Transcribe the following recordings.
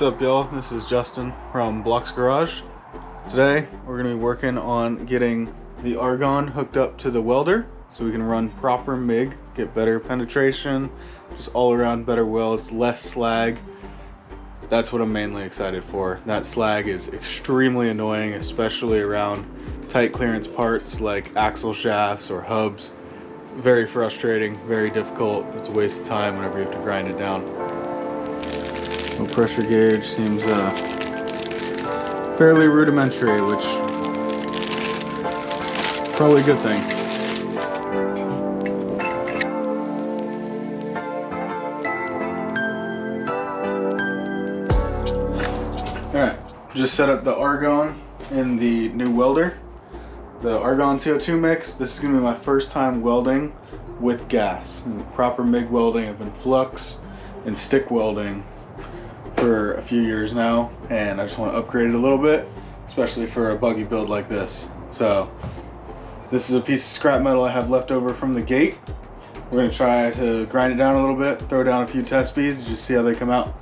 What's up, y'all? This is Justin from Block's Garage. Today we're going to be working on getting the argon hooked up to the welder so we can run proper MIG, get better penetration, just all around better welds, less slag. That's what I'm mainly excited for. That slag is extremely annoying, especially around tight clearance parts like axle shafts or hubs. Very frustrating, very difficult. It's a waste of time whenever you have to grind it down. No pressure gauge seems fairly rudimentary, which is probably a good thing. Alright, just set up the argon in the new welder. The argon CO2 mix. This is going to be my first time welding with gas. Proper MIG welding. I've been flux and stick welding for a few years now, and I just want to upgrade it a little bit, especially for a buggy build like this. So this is a piece of scrap metal I have left over from the gate. We're going to try to grind it down a little bit, throw down a few test beads, just see how they come out.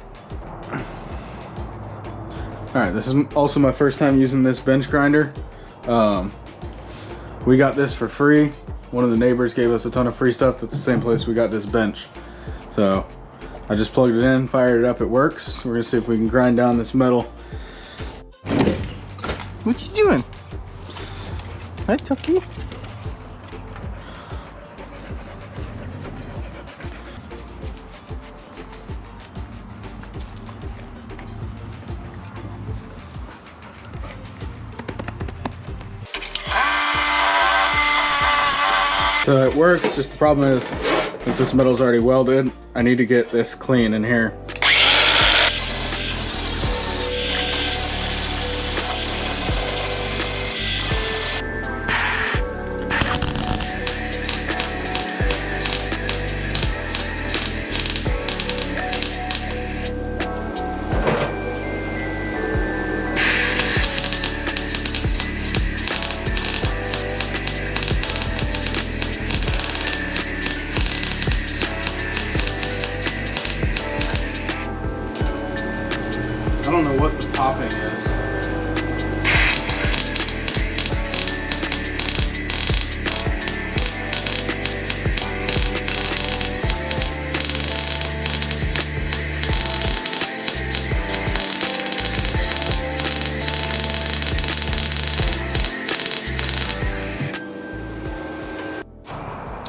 Alright, this is also my first time using this bench grinder. We got this for free. One of the neighbors gave us a ton of free stuff. That's the same place we got this bench. So I just plugged it in, fired it up, it works. We're gonna see if we can grind down this metal. What you doing? Hi, Tucky. So it works, just the problem is, since this metal's already welded, I need to get this clean in here. I don't know what the popping is.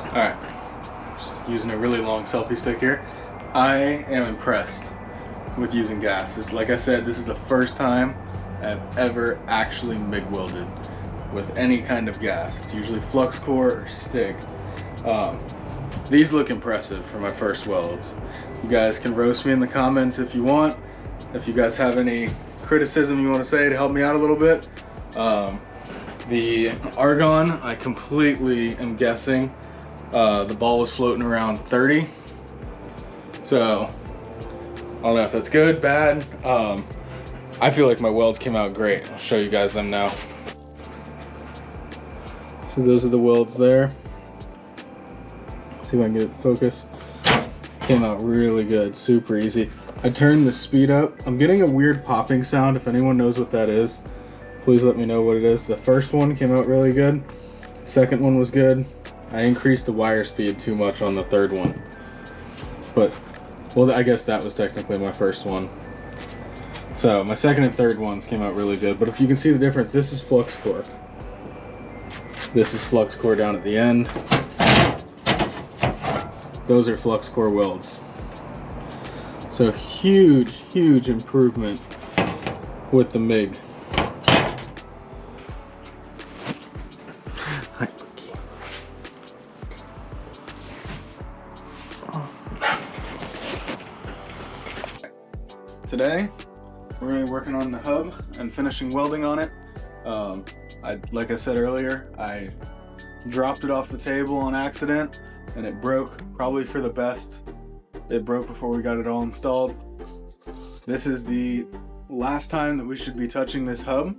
Alright, just using a really long selfie stick here. I am impressed with using gas. It's, like I said, this is the first time I've ever actually MIG welded with any kind of gas. It's usually flux core or stick. These look impressive for my first welds. You guys can roast me in the comments if you want. If you guys have any criticism you want to say to help me out a little bit. The argon, I completely am guessing. The ball was floating around 30. So I don't know if that's good, bad. I feel like my welds came out great. I'll show you guys them now. So those are the welds there. See if I can get it focus. Came out really good, super easy. I turned the speed up. I'm getting a weird popping sound. If anyone knows what that is, please let me know what it is. The first one came out really good. Second one was good. I increased the wire speed too much on the third one. But well, I guess that was technically my first one. So my second and third ones came out really good. But if you can see the difference, this is flux core. This is flux core down at the end. Those are flux core welds. So huge, huge improvement with the MIG. Today, we're going to be working on the hub and finishing welding on it. Like I said earlier, I dropped it off the table on accident and it broke, probably for the best. It broke before we got it all installed. This is the last time that we should be touching this hub.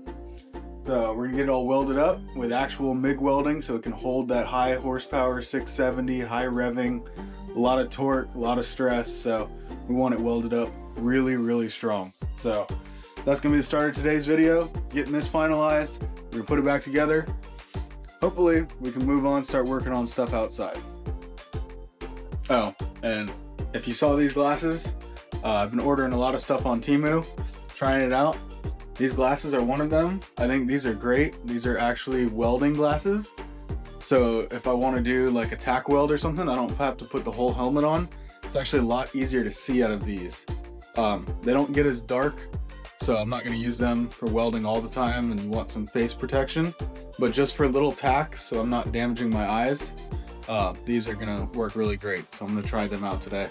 So we're gonna get it all welded up with actual MIG welding so it can hold that high horsepower 670, high revving, a lot of torque, a lot of stress. So we want it welded up really, really strong. So that's gonna be the start of today's video, getting this finalized. We're gonna put it back together. Hopefully we can move on, start working on stuff outside. Oh, and if you saw these glasses, I've been ordering a lot of stuff on Temu, trying it out. These glasses are one of them. I think these are great. These are actually welding glasses. So if I want to do like a tack weld or something, I don't have to put the whole helmet on. It's actually a lot easier to see out of these. They don't get as dark, so I'm not going to use them for welding all the time and you want some face protection. But just for little tacks, so I'm not damaging my eyes, these are going to work really great. So I'm going to try them out today.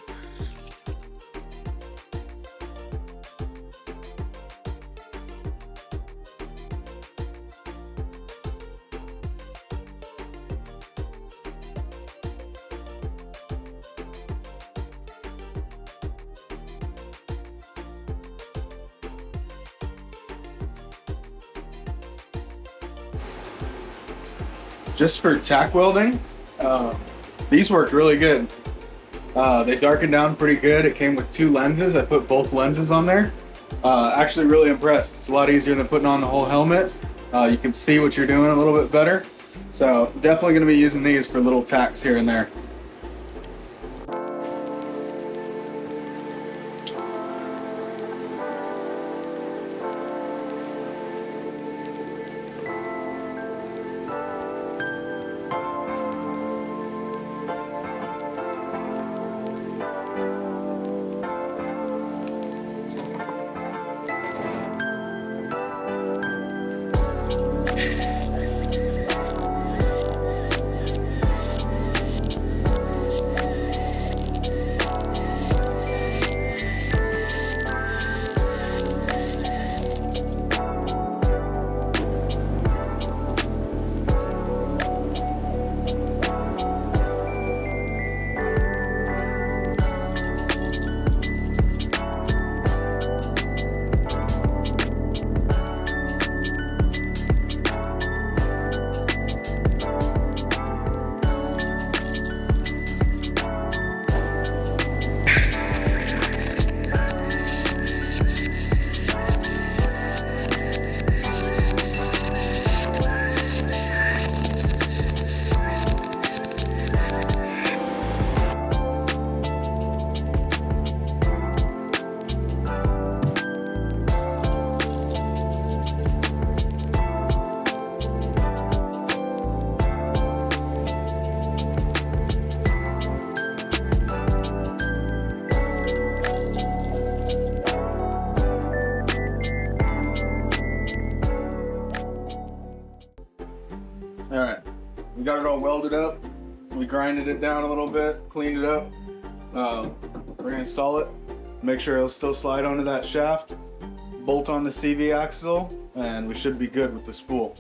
Just for tack welding, these worked really good. They darkened down pretty good. It came with 2 lenses. I put both lenses on there. Actually really impressed. It's a lot easier than putting on the whole helmet. You can see what you're doing a little bit better. So definitely going to be using these for little tacks here and there. Alright, we got it all welded up. We grinded it down a little bit, cleaned it up. We're going to install it, make sure it'll still slide onto that shaft, bolt on the CV axle, and we should be good with the spool.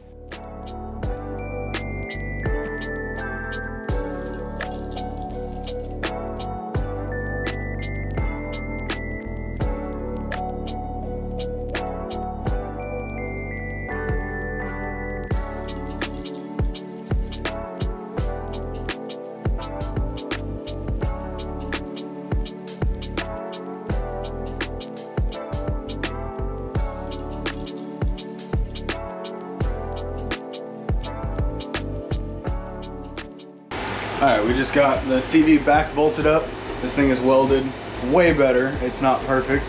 Alright, we just got the CV back bolted up. This thing is welded way better. It's not perfect.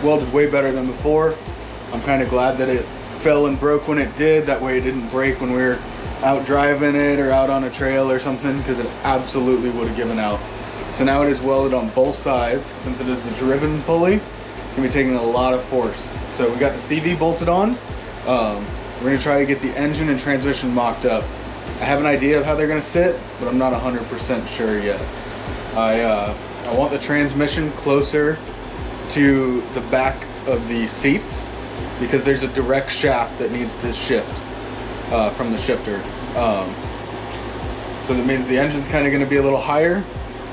Welded way better than before. I'm kind of glad that it fell and broke when it did. That way it didn't break when we were out driving it or out on a trail or something, because it absolutely would have given out. So now it is welded on both sides. Since it is the driven pulley, it's going to be taking a lot of force. So we got the CV bolted on. We're going to try to get the engine and transmission mocked up. I have an idea of how they're going to sit, but I'm not 100% sure yet. I want the transmission closer to the back of the seats because there's a direct shaft that needs to shift from the shifter. So that means the engine's kind of going to be a little higher.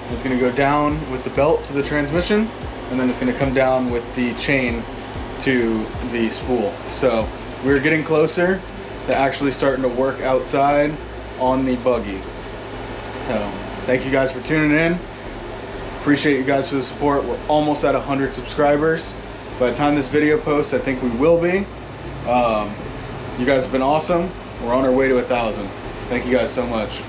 It's going to go down with the belt to the transmission, and then it's going to come down with the chain to the spool. So we're getting closer to actually starting to work outside on the buggy. So thank you guys for tuning in. Appreciate you guys for the support. We're almost at 100 subscribers. By the time this video posts, I think we will be. You guys have been awesome. We're on our way to 1,000. Thank you guys so much.